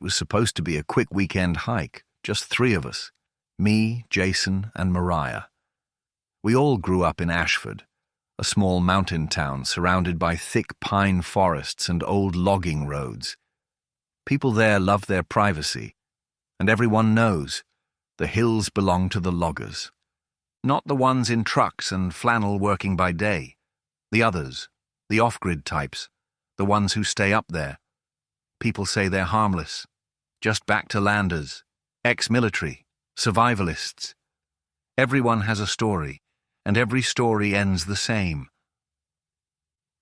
was supposed to be a quick weekend hike, just 3 of us, me, Jason, and Mariah. We all grew up in Ashford, a small mountain town surrounded by thick pine forests and old logging roads. People there love their privacy, and everyone knows the hills belong to the loggers. Not the ones in trucks and flannel working by day. The others, the off-grid types, the ones who stay up there. People say they're harmless, just back-to-landers, ex-military, survivalists. Everyone has a story, and every story ends the same.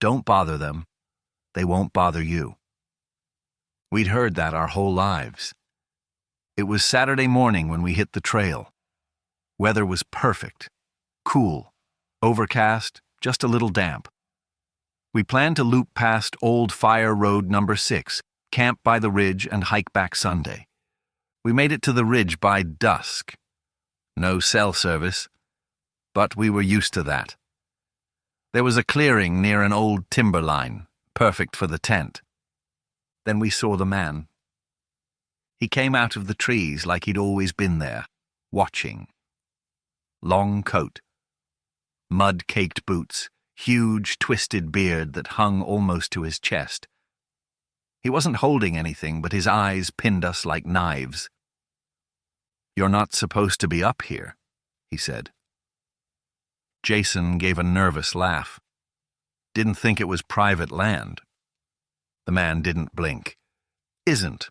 Don't bother them. They won't bother you. We'd heard that our whole lives. It was Saturday morning when we hit the trail. Weather was perfect, cool, overcast, just a little damp. We planned to loop past Old Fire Road number 6, camp by the ridge, and hike back Sunday. We made it to the ridge by dusk. No cell service, but we were used to that. There was a clearing near an old timber line, perfect for the tent. Then we saw the man. He came out of the trees like he'd always been there, watching. Long coat, mud-caked boots, huge twisted beard that hung almost to his chest. He wasn't holding anything, but his eyes pinned us like knives. "You're not supposed to be up here," he said. Jason gave a nervous laugh. Didn't think it was private land. The man didn't blink. "Isn't,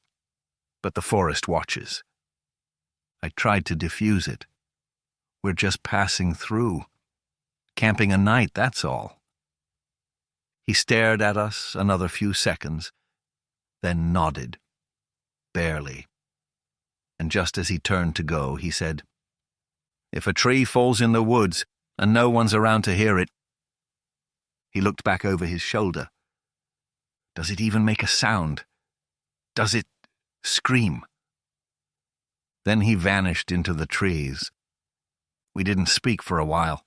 but the forest watches." I tried to diffuse it. "We're just passing through. Camping a night, that's all." He stared at us another few seconds, then nodded. Barely. And just as he turned to go, he said, "If a tree falls in the woods and no one's around to hear it..." He looked back over his shoulder. "Does it even make a sound? Does it scream?" Then he vanished into the trees. We didn't speak for a while.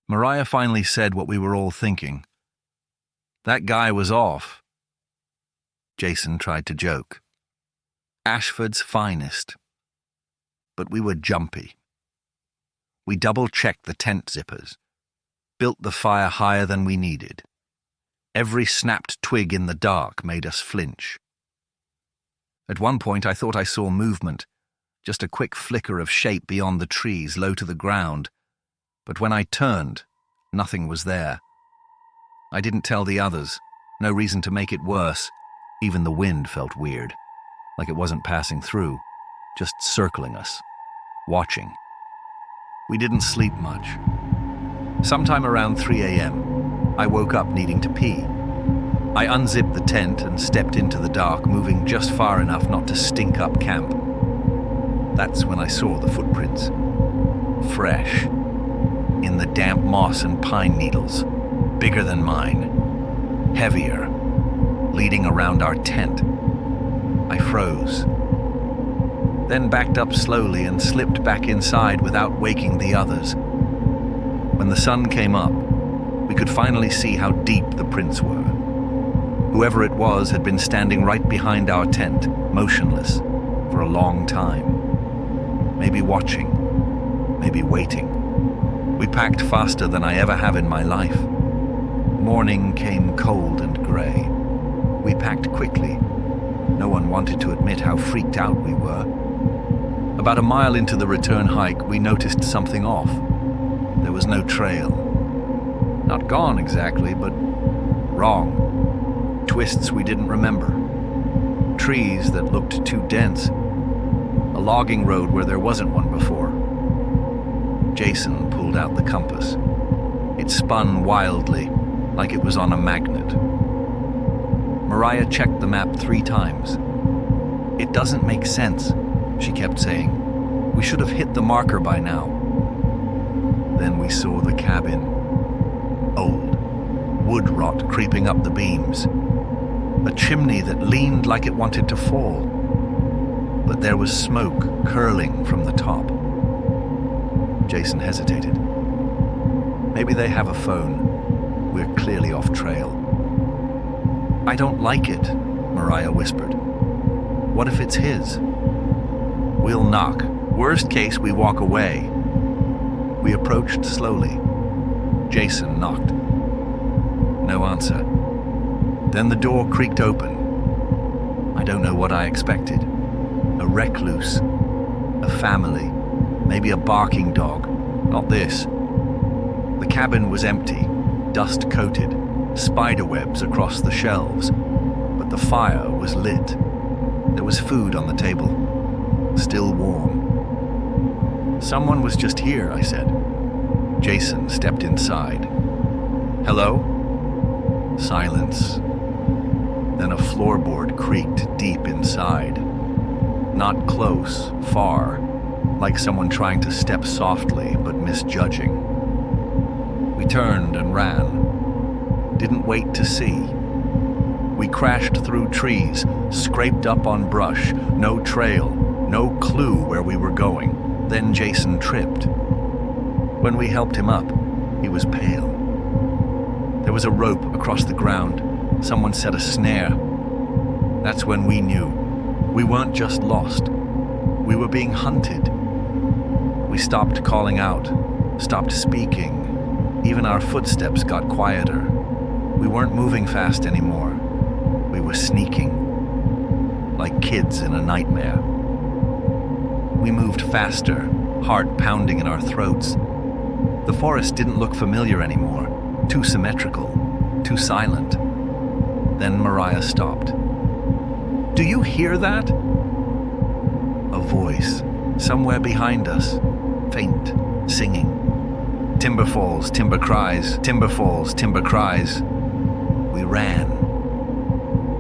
Mariah finally said what we were all thinking. "That guy was off." Jason tried to joke. Ashford's finest. But we were jumpy. We double-checked the tent zippers, built the fire higher than we needed. Every snapped twig in the dark made us flinch. At one point I thought I saw movement, just a quick flicker of shape beyond the trees low to the ground, but when I turned, nothing was there. I didn't tell the others, no reason to make it worse. Even the wind felt weird, like it wasn't passing through, just circling us, watching. We didn't sleep much. Sometime around 3 a.m., I woke up needing to pee. I unzipped the tent and stepped into the dark, moving just far enough not to stink up camp. That's when I saw the footprints. Fresh, in the damp moss and pine needles, bigger than mine, heavier, leading around our tent. I froze, then backed up slowly and slipped back inside without waking the others. When the sun came up, we could finally see how deep the prints were. Whoever it was had been standing right behind our tent, motionless, for a long time. Maybe watching, maybe waiting. We packed faster than I ever have in my life. Morning came cold and grey. We packed quickly. No one wanted to admit how freaked out we were. About a mile into the return hike, we noticed something off. There was no trail. Not gone exactly, but wrong. Twists we didn't remember. Trees that looked too dense. A logging road where there wasn't one before. Jason pulled out the compass. It spun wildly, like it was on a magnet. Mariah checked the map 3 times. "It doesn't make sense," she kept saying. "We should have hit the marker by now." Then we saw the cabin. Old, wood rot creeping up the beams. A chimney that leaned like it wanted to fall. But there was smoke curling from the top. Jason hesitated. "Maybe they have a phone. We're clearly off trail." "I don't like it," Mariah whispered. What if it's his? We'll knock. Worst case, we walk away. We approached slowly. Jason knocked. No answer. Then the door creaked open. I don't know what I expected. A recluse. A family. Maybe a barking dog. Not this. The cabin was empty, dust-coated, spiderwebs across the shelves. But the fire was lit. There was food on the table, still warm. Someone was just here, I said. Jason stepped inside. Hello? Silence. Then a floorboard creaked deep inside. Not close, far, like someone trying to step softly but misjudging. We turned and ran. Didn't wait to see. We crashed through trees, scraped up on brush, no trail, no clue where we were going. Then Jason tripped. When we helped him up, he was pale. There was a rope across the ground. Someone set a snare. That's when we knew. We weren't just lost. We were being hunted. We stopped calling out, stopped speaking. Even our footsteps got quieter. We weren't moving fast anymore. We were sneaking, like kids in a nightmare. We moved faster, heart pounding in our throats. The forest didn't look familiar anymore, too symmetrical, too silent. Then Mariah stopped. Do you hear that? A voice, somewhere behind us, faint, singing. Timber falls, timber cries, timber falls, timber cries. We ran.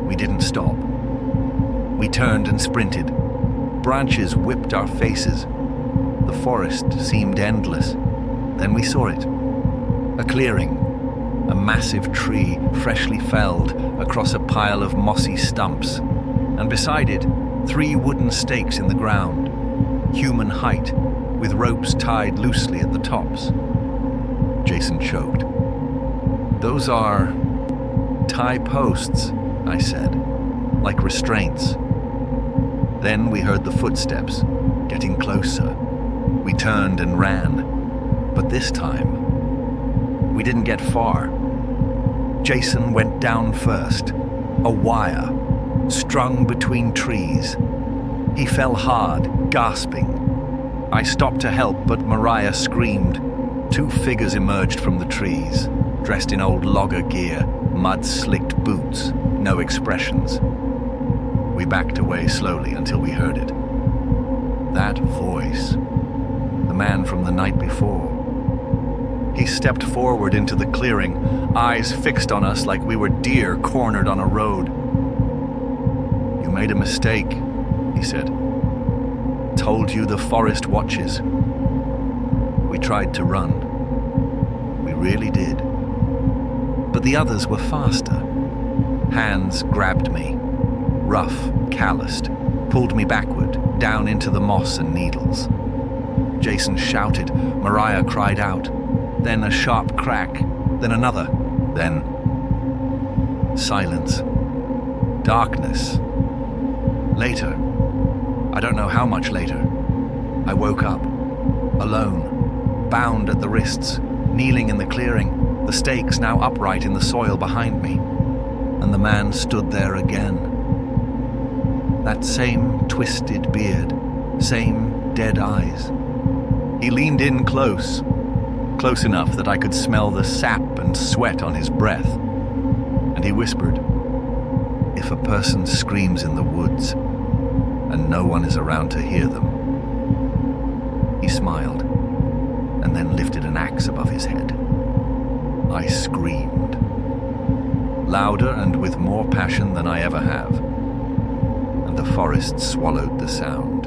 We didn't stop. We turned and sprinted. Branches whipped our faces. The forest seemed endless. Then we saw it. A clearing. A massive tree, freshly felled, across a pile of mossy stumps. And beside it, 3 wooden stakes in the ground. Human height, with ropes tied loosely at the tops. Jason choked. Those are tie posts, I said, like restraints. Then we heard the footsteps, getting closer. We turned and ran, but this time, we didn't get far. Jason went down first, a wire, strung between trees. He fell hard, gasping. I stopped to help, but Mariah screamed. 2 figures emerged from the trees, dressed in old logger gear, mud-slicked boots, no expressions. We backed away slowly until we heard it. That voice, the man from the night before. He stepped forward into the clearing, eyes fixed on us like we were deer cornered on a road. You made a mistake, he said. Told you the forest watches. We tried to run. We really did. But the others were faster. Hands grabbed me, rough, calloused, pulled me backward, down into the moss and needles. Jason shouted, Mariah cried out, then a sharp crack, then another, then silence, darkness. Later, I don't know how much later, I woke up, alone, bound at the wrists, kneeling in the clearing, the stakes now upright in the soil behind me, and the man stood there again. That same twisted beard, same dead eyes. He leaned in close enough that I could smell the sap and sweat on his breath, and he whispered, "If a person screams in the woods, and no one is around to hear them." He smiled, and then lifted an axe above his head. I screamed, louder and with more passion than I ever have, and the forest swallowed the sound.